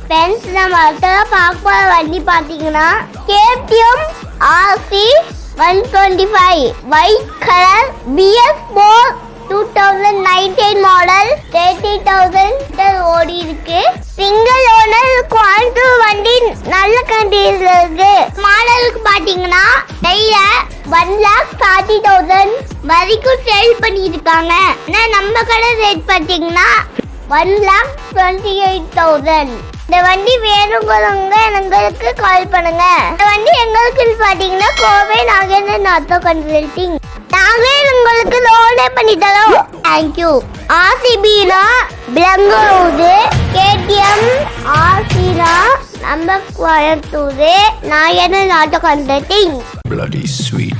Friends நம்ம அடுத்ததா பார்க்க போற வண்டி பார்த்தீங்கன்னா KTM RC 125 white colour BS4 2019 model 30,000 ஓடி இருக்கு. சிங்கிள் ஓனர் குவான்டூர் வண்டி நல்ல கண்டிஷன்ல இருக்கு. மாடலுக்கு பாத்தீங்கன்னா டெய்ல 1,40,000 வரைக்கும் சேல் பண்ணிருக்காங்க. நம்ம கடை ரேட் பாத்தீங்கன்னா 1,28,000. இந்த வண்டி வேணுங்கிறவங்க எங்களுக்கு கால் பண்ணுங்க. இந்த வண்டி எங்களுக்கு பாத்தீங்கன்னா கோவை நாகேந்திரன் ஆட்டோ கன்சல்டிங். நாங்களே உங்களுக்கு லோனே பண்ணி தரோம். தேங்க்யூ. RCBனா பெங்களூரு, KTM RCனா நம்ம Coimbatore Nagendran auto consulting. Bloody sweet.